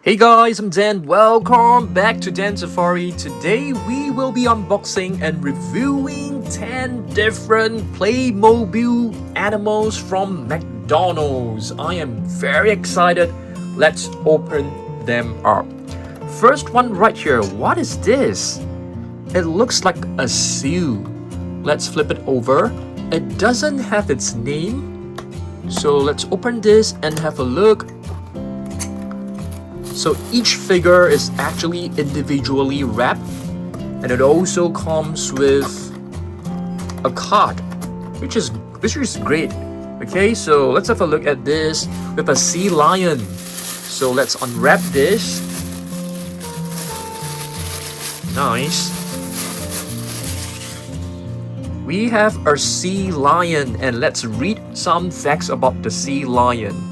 Hey guys, I'm Dan. Welcome back to Dan Safari. Today we will be unboxing and reviewing 10 different Playmobil animals from McDonald's. I am very excited. Let's open them up. First one right here. What is this? It looks like a seal. Let's flip it over. It doesn't have its name. So let's open this and have a look. So each figure is actually individually wrapped, and it also comes with a card, which is great. Okay, so let's have a look at this with a sea lion. So let's unwrap this. Nice. We have our sea lion, and let's read some facts about the sea lion.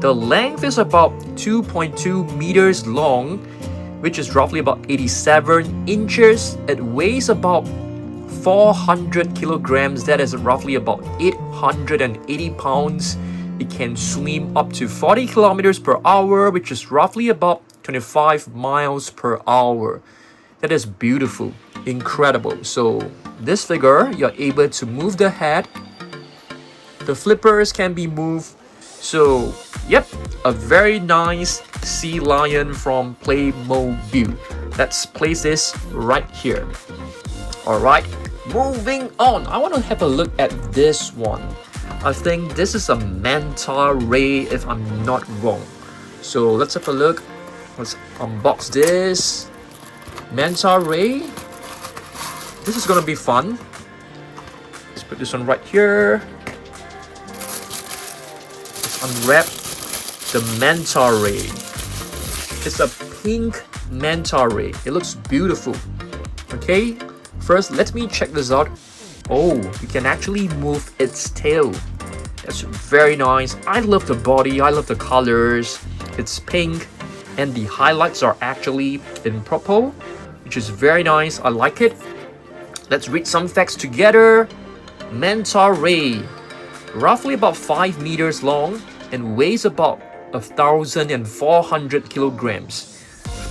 The length is about 2.2 meters long, which is roughly about 87 inches. It weighs about 400 kilograms, that is roughly about 880 pounds. It can swim up to 40 kilometers per hour, which is roughly about 25 miles per hour. That is beautiful, incredible. So this figure, you're able to move the head. The flippers can be moved. So, yep, a very nice sea lion from Playmobil. Let's place this right here. Alright, moving on. I want to have a look at this one. I think this is a Manta Ray, if I'm not wrong. So, let's have a look. Let's unbox this. Manta Ray. This is gonna be fun. Let's put this one right here. Unwrap the Manta Ray. It's a pink Manta Ray. It looks beautiful. Okay, first let me check this out. Oh, you can actually move its tail. That's very nice. I love the body. I love the colors. It's pink, and the highlights are actually in purple, which is very nice. I like it. Let's read some facts together. Manta Ray, roughly about 5 meters long and weighs about 1,400 kilograms,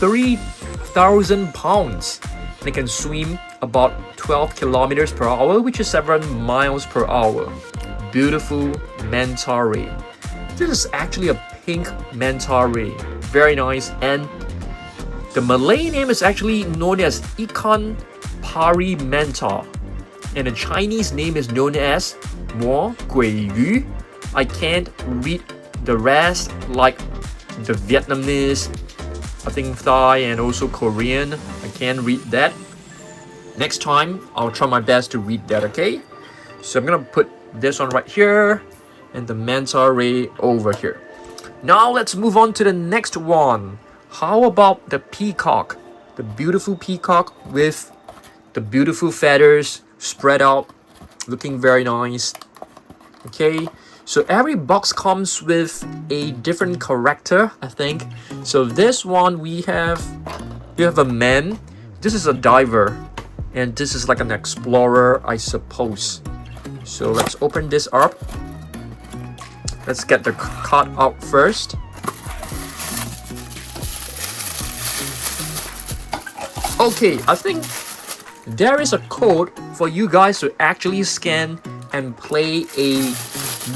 3,000 pounds. And it can swim about 12 kilometers per hour, which is 7 miles per hour. Beautiful Manta Ray. This is actually a pink Manta Ray. Very nice. And the Malay name is actually known as Ikan Pari Manta, and the Chinese name is known as Mo Gui Yu. I can't read the rest, like the Vietnamese, I think Thai, and also Korean. I can't read that. Next time, I'll try my best to read that, okay? So I'm gonna put this one right here and the Manta Ray over here. Now let's move on to the next one. How about the peacock? The beautiful peacock with the beautiful feathers spread out, looking very nice. Okay, so every box comes with a different character, I think. So this one we have a man. This is a diver, and this is like an explorer, I suppose. So let's open this up. Let's get the card out first. Okay, I think there is a code for you guys to actually scan and play a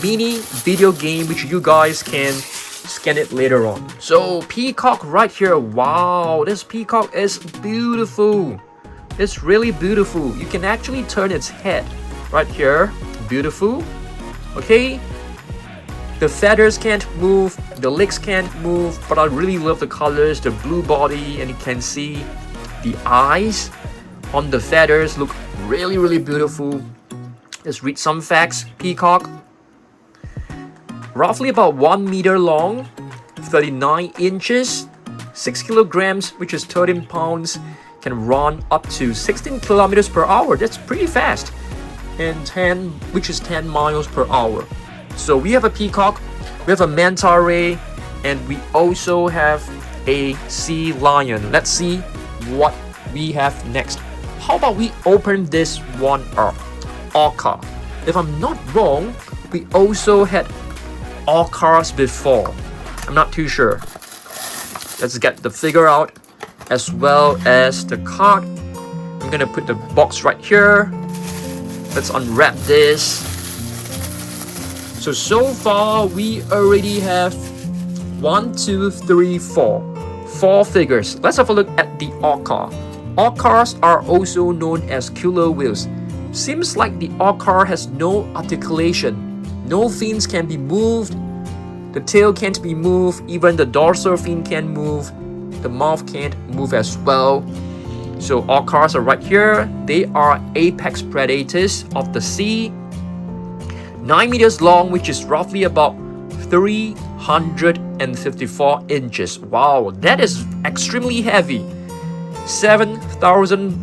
mini video game, which you guys can scan it later on. So peacock right here. Wow, this peacock is beautiful. It's really beautiful. You can actually turn its head right here. Beautiful. Okay, the feathers can't move, the legs can't move, but I really love the colors, the blue body, and you can see the eyes on the feathers look really beautiful. Let's read some facts. Peacock, roughly about 1 meter long, 39 inches, 6 kilograms, which is 13 pounds, can run up to 16 kilometers per hour. That's pretty fast. And 10, which is 10 miles per hour. So we have a peacock, we have a Manta Ray, and we also have a sea lion. Let's see what we have next. How about we open this one up? Orca. If I'm not wrong, we also had orcas before. I'm not too sure. Let's get the figure out as well as the card. I'm gonna put the box right here. Let's unwrap this. So far we already have 1, 2, 3, 4. 4 figures. Let's have a look at the Orca. Orcas are also known as killer whales. Seems like the Orca has no articulation. No fins can be moved. The tail can't be moved. Even the dorsal fin can't move. The mouth can't move as well. So orcas are right here. They are apex predators of the sea. 9 meters long, which is roughly about 354 inches. Wow, that is extremely heavy. 7,000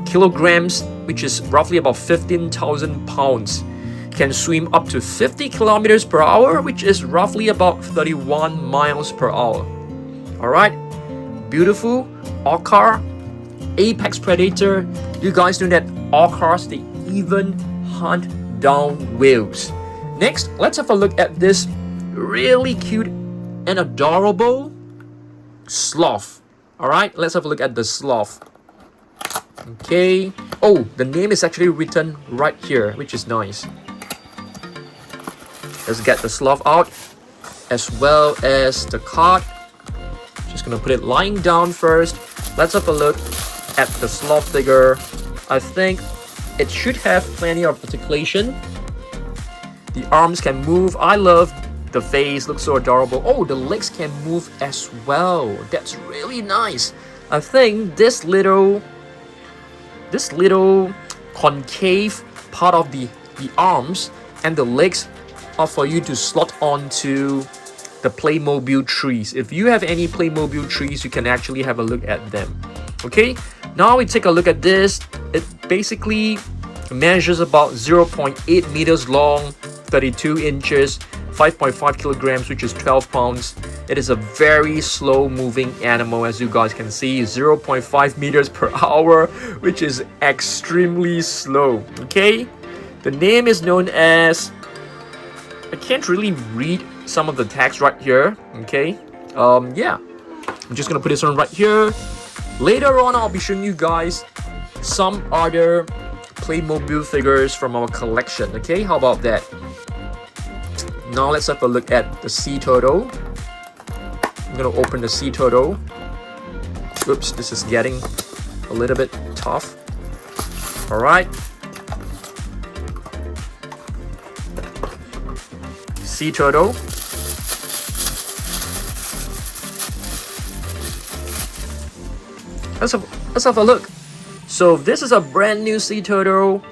kilograms, which is roughly about 15,000 pounds. Can swim up to 50 kilometers per hour, which is roughly about 31 miles per hour. Alright, beautiful orca, apex predator. You guys know that orcas, they even hunt down whales. Next, let's have a look at this really cute and adorable sloth. Alright, let's have a look at the sloth. Okay. Oh, the name is actually written right here, which is nice. Let's get the sloth out as well as the card. Just gonna put it lying down first. Let's have a look at the sloth figure. I think it should have plenty of articulation. The arms can move. I love the face, looks so adorable. Oh, the legs can move as well. That's really nice. I think this little concave part of the arms and the legs are for you to slot onto the Playmobil trees. If you have any Playmobil trees, you can actually have a look at them. Okay, now we take a look at this. It basically measures about 0.8 meters long, 32 inches, 5.5 kilograms, which is 12 pounds. It is a very slow moving animal, as you guys can see. 0.5 meters per hour, which is extremely slow. Okay, the name is known as, I can't really read some of the text right here. Okay, yeah, I'm just gonna put this on right here. Later on, I'll be showing you guys some other Playmobil figures from our collection. Okay, how about that? Now let's have a look at the sea turtle. I'm gonna open the sea turtle. Oops, this is getting a little bit tough. Alright. Sea turtle. Let's have a look. So this is a brand new sea turtle.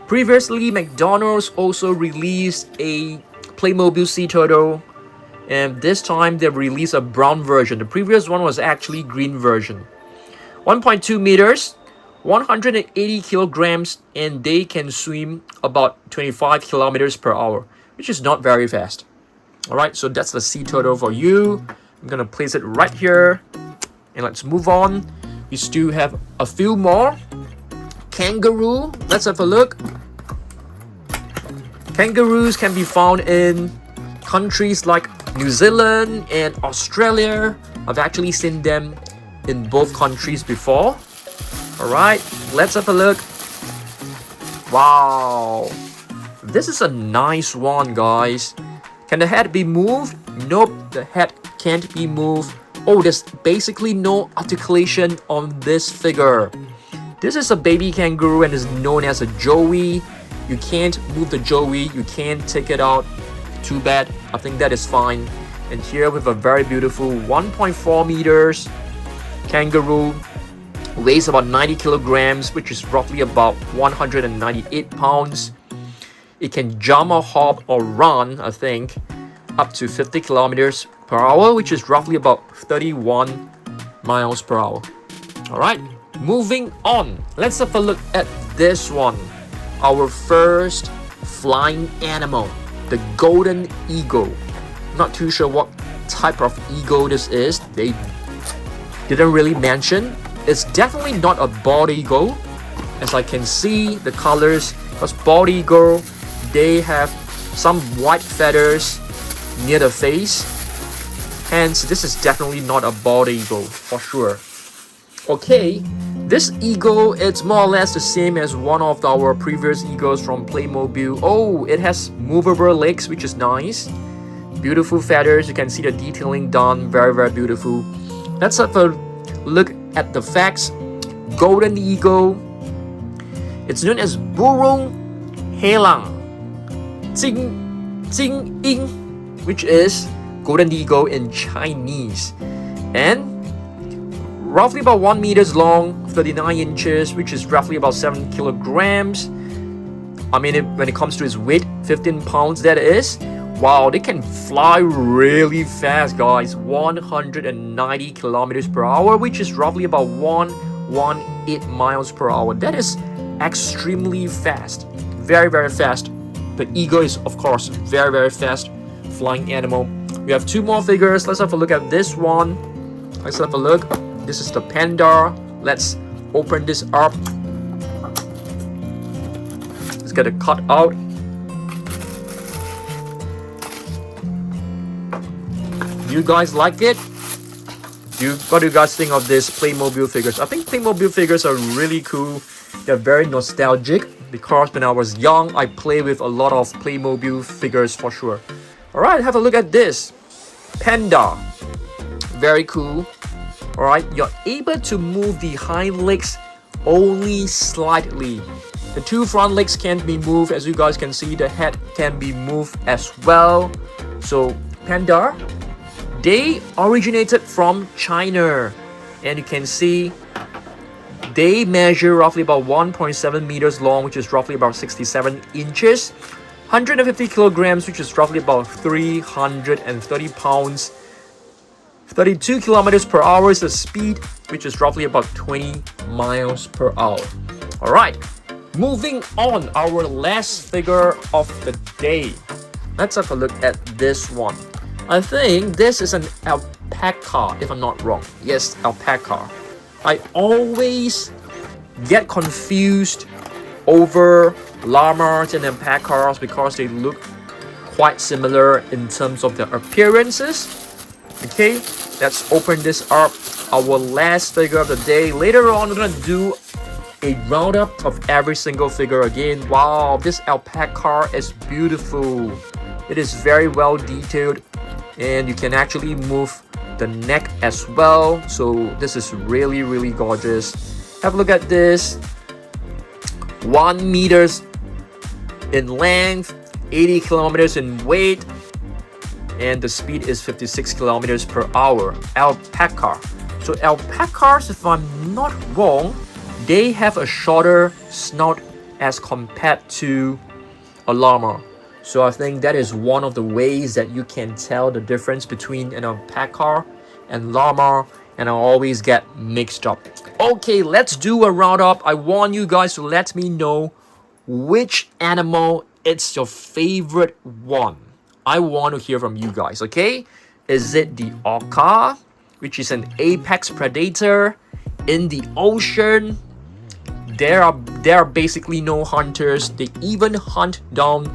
Previously, McDonald's also released a Playmobil sea turtle, and this time they've released a brown version. The previous one was actually green version. 1.2 meters, 180 kilograms, and they can swim about 25 kilometers per hour, which is not very fast. Alright, so that's the sea turtle for you. I'm gonna place it right here, and let's move on. We still have a few more. Kangaroo, let's have a look. Kangaroos can be found in countries like New Zealand and Australia. I've actually seen them in both countries before. Alright, let's have a look. Wow, this is a nice one, guys. Can the head be moved? Nope, the head can't be moved. Oh, there's basically no articulation on this figure. This is a baby kangaroo and is known as a joey. You can't move the joey, you can't take it out. Too bad, I think that is fine. And here we have a very beautiful 1.4 meters kangaroo. Weighs about 90 kilograms, which is roughly about 198 pounds. It can jump or hop or run, I think, up to 50 kilometers per hour, which is roughly about 31 miles per hour. Alright, moving on. Let's have a look at this one. Our first flying animal, the golden eagle. Not too sure what type of eagle this is. They didn't really mention. It's definitely not a bald eagle, as I can see the colors. Because bald eagle, they have some white feathers near the face. Hence, this is definitely not a bald eagle for sure. Okay, this eagle, it's more or less the same as one of our previous eagles from Playmobil. Oh, it has movable legs, which is nice. Beautiful feathers, you can see the detailing done, very, very beautiful. Let's have a look at the facts. Golden eagle, it's known as burung helang Jing Ying, which is golden eagle in Chinese, and roughly about 1 meters long, 39 inches, which is roughly about 7 kilograms. I mean, when it comes to its weight, 15 pounds that is. Wow, they can fly really fast, guys. 190 kilometers per hour, which is roughly about 118 miles per hour. That is extremely fast. Very, very fast. The eagle is, of course, very, very fast flying animal. We have 2 more figures. Let's have a look at this one. Let's have a look. This is the panda. Let's open this up. Let's get it cut out. Do you guys like it? What do you guys think of this Playmobil figures? I think Playmobil figures are really cool. They're very nostalgic because when I was young, I played with a lot of Playmobil figures for sure. Alright, have a look at this. Panda. Very cool. Alright, you're able to move the hind legs only slightly. The 2 front legs can't be moved. As you guys can see, the head can be moved as well. So, Panda, they originated from China, and you can see they measure roughly about 1.7 meters long, which is roughly about 67 inches, 150 kilograms, which is roughly about 330 pounds, 32 kilometers per hour is the speed, which is roughly about 20 miles per hour. All right, moving on, our last figure of the day. Let's have a look at this one. I think this is an alpaca, if I'm not wrong. Yes, alpaca. I always get confused over llamas and alpacas because they look quite similar in terms of their appearances. Okay, let's open this up. Our last figure of the day. Later on, we're gonna do a roundup of every single figure again. Wow, this alpaca is beautiful. It is very well detailed, and you can actually move the neck as well. So this is really, really gorgeous. Have a look at this. 1 meters in length, 80 kilometers in weight, and the speed is 56 kilometers per hour. Alpaca. So alpacas, if I'm not wrong, they have a shorter snout as compared to a llama. So I think that is one of the ways that you can tell the difference between an alpaca and llama, and I always get mixed up. Okay, let's do a roundup. I want you guys to let me know which animal is your favorite one. I want to hear from you guys, okay? Is it the orca, which is an apex predator in the ocean? There are basically no hunters. They even hunt down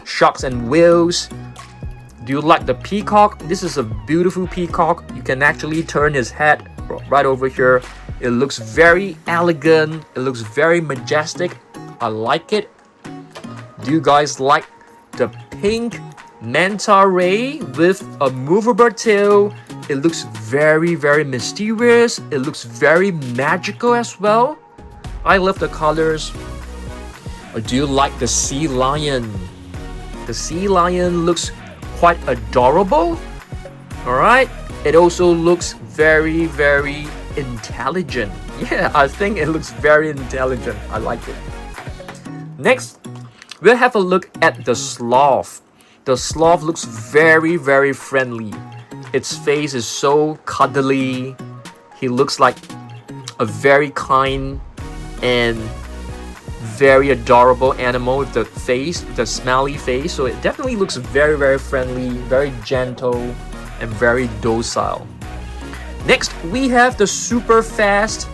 sharks and whales. Do you like the peacock? This is a beautiful peacock. You can actually turn his head right over here. It looks very elegant. It looks very majestic. I like it. Do you guys like the pink Manta Ray with a movable tail? It looks very, very mysterious. It looks very magical as well. I love the colors. Or do you like the sea lion? The sea lion looks quite adorable. Alright. It also looks very, very intelligent. Yeah, I think it looks very intelligent. I like it. Next, we'll have a look at the sloth. The sloth looks very, very friendly. Its face is so cuddly. He looks like a very kind and very adorable animal with the face, the smiley face. So it definitely looks very, very friendly, very gentle, and very docile. Next, we have the super fast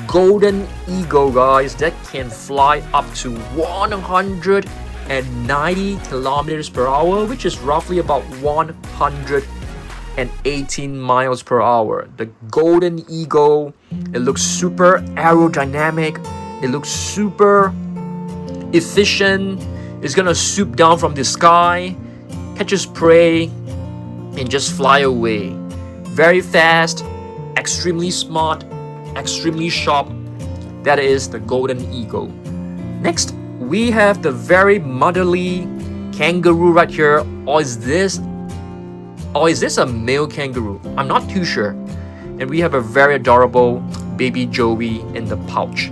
golden eagle, guys, that can fly up to 190 kilometers per hour, which is roughly about 100 118 miles per hour. The golden eagle, it looks super aerodynamic. It looks super efficient. It's gonna swoop down from the sky, catches prey, and just fly away. Very fast, extremely smart, extremely sharp. That is the golden eagle. Next, we have the very motherly kangaroo right here. Or is this a male kangaroo? I'm not too sure. And we have a very adorable baby Joey in the pouch.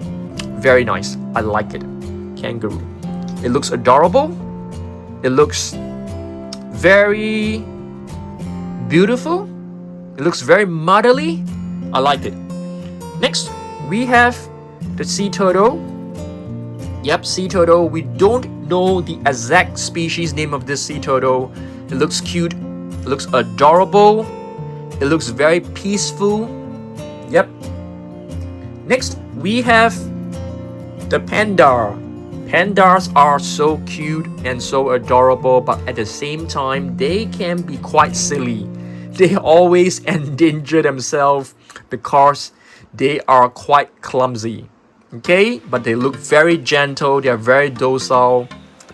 Very nice. I like it. Kangaroo. It looks adorable. It looks very beautiful. It looks very motherly. I like it. Next, we have the sea turtle. Yep, sea turtle. We don't know the exact species name of this sea turtle. It looks cute. It looks adorable. It looks very peaceful. Yep. Next, we have the panda. Pandas are so cute and so adorable, but at the same time, they can be quite silly. They always endanger themselves because they are quite clumsy. Okay, but they look very gentle. They are very docile,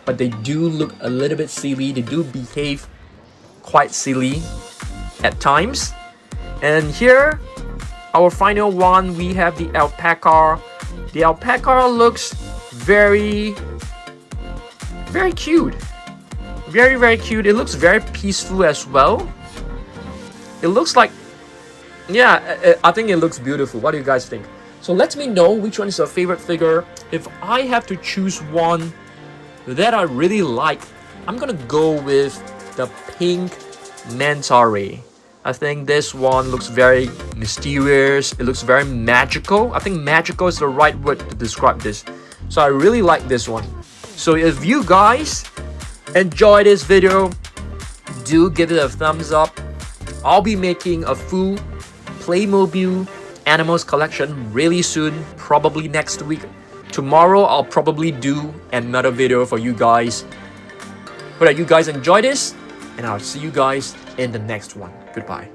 but they do look a little bit silly. They do behave quite silly at times. And here, our final one, we have the alpaca. The alpaca looks very cute. Very cute. It looks very peaceful as well. It looks like, yeah, I think it looks beautiful. What do you guys think? So let me know which one is your favorite figure. If I have to choose one that I really like, I'm gonna go with the pink Manta Ray. I think this one looks very mysterious. It looks very magical. I think magical is the right word to describe this. So I really like this one. So if you guys enjoy this video, do give it a thumbs up. I'll be making a full Playmobil animals collection really soon, probably next week. Tomorrow I'll probably do another video for you guys. Hope that you guys enjoy this, and I'll see you guys in the next one. Goodbye.